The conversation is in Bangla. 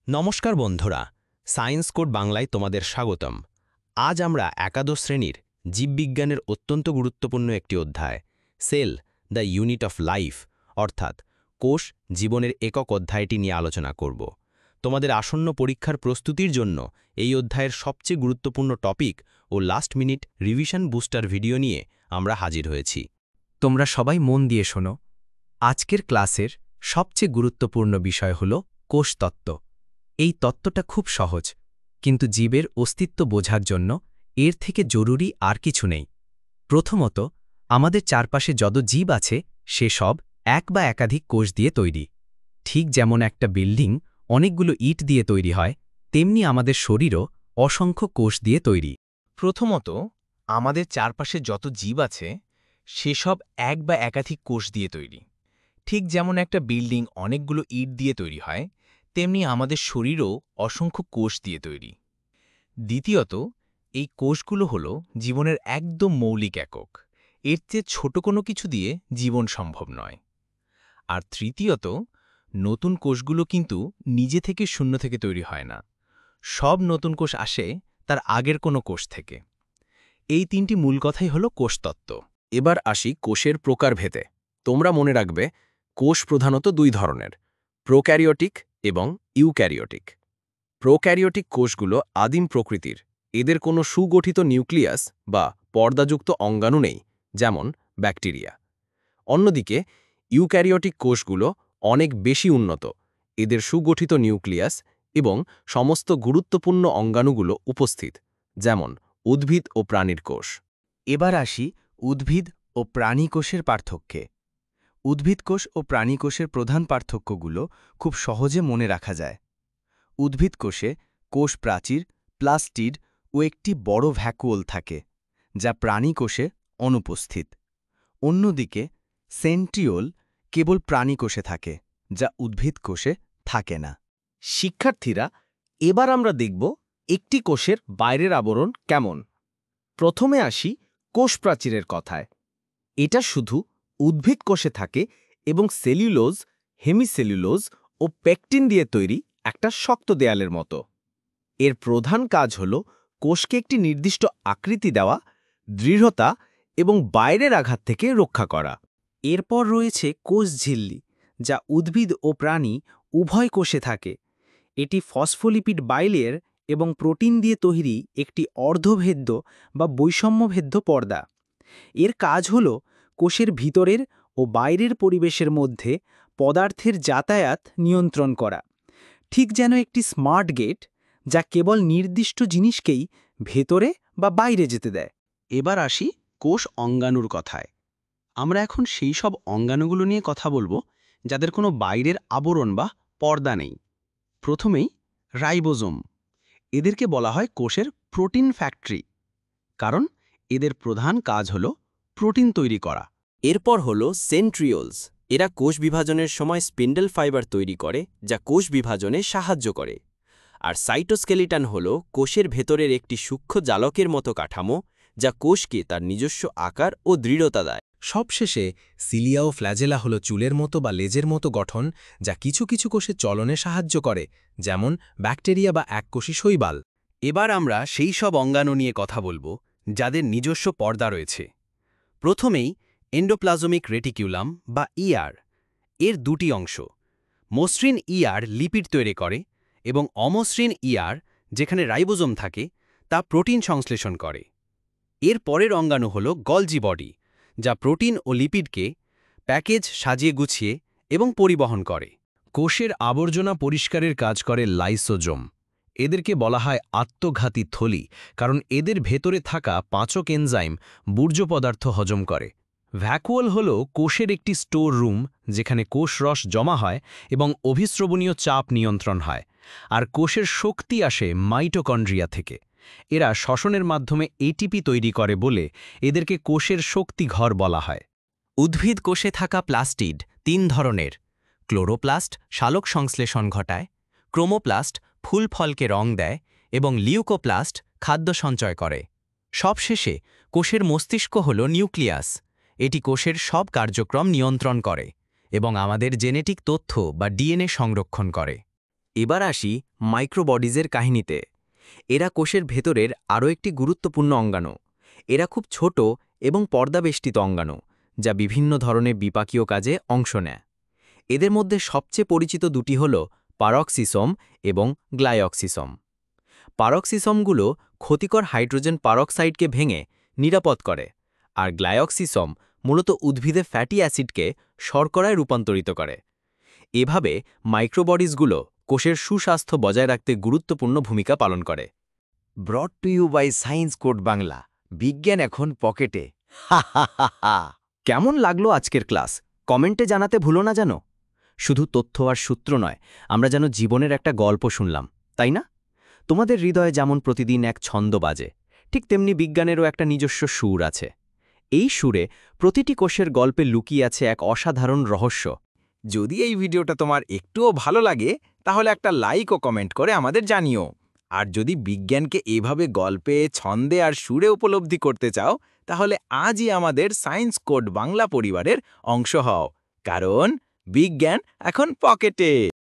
নমস্কার বন্ধুরা, সায়েন্স কোড বাংলায় তোমাদের স্বাগতম। আজ আমরা একাদশ শ্রেণীর জীববিজ্ঞানের অত্যন্ত গুরুত্বপূর্ণ একটি অধ্যায়, cell the unit of life অর্থাৎ কোষ জীবনের একক অধ্যায়টি নিয়ে আলোচনা করব। তোমাদের আসন্ন পরীক্ষার প্রস্তুতির জন্য এই অধ্যায়ের সবচেয়ে গুরুত্বপূর্ণ টপিক ও last minute revision booster video নিয়ে আমরা হাজির হয়েছি। তোমরা সবাই মন দিয়ে শোনো। আজকের ক্লাসের সবচেয়ে গুরুত্বপূর্ণ বিষয় হল কোষতত্ত্ব। এই তত্ত্বটা খুব সহজ, কিন্তু জীবের অস্তিত্ব বোঝার জন্য এর থেকে জরুরি আর কিছু নেই। প্রথমত, আমাদের চারপাশে যত জীব আছে সে সব এক বা একাধিক কোষ দিয়ে তৈরি। ঠিক যেমন একটা বিল্ডিং অনেকগুলো ইট দিয়ে তৈরি হয়, তেমনি আমাদের শরীরও অসংখ্য কোষ দিয়ে তৈরি। প্রথমত, আমাদের চারপাশে যত জীব আছে সেসব এক বা একাধিক কোষ দিয়ে তৈরি। ঠিক যেমন একটা বিল্ডিং অনেকগুলো ইট দিয়ে তৈরি হয়, তেমনি আমাদের শরীরও অসংখ্য কোষ দিয়ে তৈরি। দ্বিতীয়ত, এই কোষগুলো হল জীবনের একদম মৌলিক একক। এর চেয়ে ছোট কোনো কিছু দিয়ে জীবন সম্ভব নয়। আর তৃতীয়ত, নতুন কোষগুলো কিন্তু নিজে থেকে শূন্য থেকে তৈরি হয় না। সব নতুন কোষ আসে তার আগের কোনো কোষ থেকে। এই তিনটি মূল কথাই হল কোষতত্ত্ব। এবার আসি কোষের প্রকারভেদে। তোমরা মনে রাখবে, কোষ প্রধানত দুই ধরনের, প্রোক্যারিওটিক এবং ইউক্যারিওটিক। প্রোক্যারিওটিক কোষগুলো আদিম প্রকৃতির, এদের কোনো সুগঠিত নিউক্লিয়াস বা পর্দাযুক্ত অঙ্গাণু নেই, যেমন ব্যাকটেরিয়া। অন্যদিকে ইউক্যারিওটিক কোষগুলো অনেক বেশি উন্নত, এদের সুগঠিত নিউক্লিয়াস এবং সমস্ত গুরুত্বপূর্ণ অঙ্গাণুগুলো উপস্থিত, যেমন উদ্ভিদ ও প্রাণীর কোষ। এবার আসি উদ্ভিদ ও প্রাণী কোষের পার্থক্যে। উদ্ভিদ কোষ ও প্রাণী কোষের প্রধান পার্থক্যগুলো খুব সহজে মনে রাখা যায়। উদ্ভিদ কোষে কোষ প্রাচীর, প্লাস্টিড ও একটি বড় ভ্যাকুওল থাকে, যা প্রাণী কোষে অনুপস্থিত। অন্যদিকে সেন্ট্রিওল কেবল প্রাণী কোষে থাকে, যা উদ্ভিদ কোষে থাকে না। শিক্ষার্থীরা, এবার আমরা দেখব একটি কোষের বাইরের আবরণ কেমন। প্রথমে আসি কোষ প্রাচীরের কথায়। এটা শুধু উদ্ভিদ কোষে থাকে এবং সেলুলোজ, হেমিসেলুলোজ ও পেকটিন দিয়ে তৈরি একটা শক্ত দেয়ালের মতো। এর প্রধান কাজ হল কোষকে একটি নির্দিষ্ট আকৃতি দেওয়া, দৃঢ়তা এবং বাইরের আঘাত থেকে রক্ষা করা। এরপর রয়েছে কোষ ঝিল্লি, যা উদ্ভিদ ও প্রাণী উভয় কোষে থাকে। এটি ফসফোলিপিড বাইলের এবং প্রোটিন দিয়ে তৈরি একটি অর্ধভেদ্য বা বৈষম্যভেদ্য পর্দা। এর কাজ হল কোষের ভিতরের ও বাইরের পরিবেশের মধ্যে পদার্থের যাতায়াত নিয়ন্ত্রণ করা, ঠিক যেন একটি স্মার্ট গেট, যা কেবল নির্দিষ্ট জিনিসকেই ভেতরে বা বাইরে যেতে দেয়। এবার আসি কোষ অঙ্গাণুর কথায়। আমরা এখন সেই সব অঙ্গাণুগুলো নিয়ে কথা বলবো যাদের কোনো বাইরের আবরণ বা পর্দা নেই। প্রথমেই রাইবোজোম। এদেরকে বলা হয় কোষের প্রোটিন ফ্যাক্টরি, কারণ এদের প্রধান কাজ হল প্রোটিন তৈরি করা। এরপর হল সেন্ট্রিওলস। এরা কোষ বিভাজনের সময় স্পিন্ডল ফাইবার তৈরি করে, যা কোষ বিভাজনে সাহায্য করে। আর সাইটোস্কেলিটন হল কোষের ভেতরের একটি সূক্ষ্ম জালকের মতো কাঠামো, যা কোষকে তার নিজস্ব আকার ও দৃঢ়তা দেয়। সবশেষে সিলিয়া ও ফ্ল্যাজেলা হল চুলের মতো বা লেজের মতো গঠন, যা কিছু কিছু কোষে চলনে সাহায্য করে, যেমন ব্যাকটেরিয়া বা এককোষী শৈবাল। এবার আমরা সেই সব অঙ্গাণু নিয়ে কথা বলবো যাদের নিজস্ব পর্দা রয়েছে। প্রথমেই এন্ডোপ্লাজমিক রেটিকিউলাম বা ইআর। এর দুটি অংশ, মসৃণ ইআর লিপিড তৈরি করে এবং অমসৃণ ইআর, যেখানে রাইবোজোম থাকে, তা প্রোটিন সংশ্লেষণ করে। এর পরের অঙ্গাণু হল গলজি বডি, যা প্রোটিন ও লিপিডকে প্যাকেজ সাজিয়ে গুছিয়ে এবং পরিবহন করে। কোষের আবর্জনা পরিষ্কারের কাজ করে লাইসোজোম। এদেরকে বলা হয় আত্মঘাতী থলি, কারণ এদের ভেতরে থাকা পাচক এনজাইম বর্জ্য পদার্থ হজম করে। ভ্যাকুওল হল কোষের একটি স্টোর রুম, যেখানে কোষ রস জমা হয় এবং অভিস্রবণীয় চাপ নিয়ন্ত্রণ হয়। আর কোষের শক্তি আসে মাইটোকন্ড্রিয়া থেকে। এরা শ্বসনের মাধ্যমে এটিপি তৈরি করে বলে এদেরকে কোষের শক্তিঘর বলা হয়। উদ্ভিদ কোষে থাকা প্লাস্টিড তিন ধরনের। ক্লোরোপ্লাস্ট সালোক সংশ্লেষণ ঘটায়, ক্রোমোপ্লাস্ট ফুল ফলকে রং দেয় এবং লিউকোপ্লাস্ট খাদ্য সঞ্চয় করে। সবশেষে কোষের মস্তিষ্ক হল নিউক্লিয়াস। এটি কোষের সব কার্যক্রম নিয়ন্ত্রণ করে এবং আমাদের জেনেটিক তথ্য বা ডিএনএ সংরক্ষণ করে। এবার আসি মাইক্রোবডিজের কাহিনীতে। এরা কোষের ভেতরের আরও একটি গুরুত্বপূর্ণ অঙ্গাণু। এরা খুব ছোট এবং পর্দাবেষ্টিত অঙ্গাণু, যা বিভিন্ন ধরনের বিপাকীয় কাজে অংশ নেয়। এদের মধ্যে সবচেয়ে পরিচিত দুটি হল পারক্সিসোম এবং গ্লাইঅক্সিসোম। পারক্সিসোমগুলো ক্ষতিকর হাইড্রোজেন পারক্সাইডকে ভেঙে নিরাপদ করে, আর গ্লাইঅক্সিসোম মূলত উদ্ভিদে ফ্যাটি অ্যাসিডকে শর্করায় রূপান্তরিত করে। এভাবে মাইক্রোবডিজগুলো কোষের সুস্বাস্থ্য বজায় রাখতে গুরুত্বপূর্ণ ভূমিকা পালন করে। Brought to you by Science Code Bangla, বিজ্ঞান এখন পকেটে। কেমন লাগলো আজকের ক্লাস? কমেন্টে জানাতে ভুলো না যেন। শুধু তথ্য আর সূত্র নয়, আমরা যেন জীবনের একটা গল্প শুনলাম, তাই না? তোমাদের হৃদয়ে যেমন প্রতিদিন এক ছন্দ বাজে, ঠিক তেমনি বিজ্ঞানেরও একটা নিজস্ব সুর আছে। এই সুরে প্রতিটি কোষের গল্পে লুকিয়ে আছে এক অসাধারণ রহস্য। যদি এই ভিডিওটা তোমার একটুও ভালো লাগে তাহলে একটা লাইক ও কমেন্ট করে আমাদের জানিও। আর যদি বিজ্ঞানকে এভাবে গল্পে, ছন্দে আর সুরে উপলব্ধি করতে চাও তাহলে আজই আমাদের সায়েন্স কোড বাংলা পরিবারের অংশ হও, কারণ বিজ্ঞান এখন পকেটে।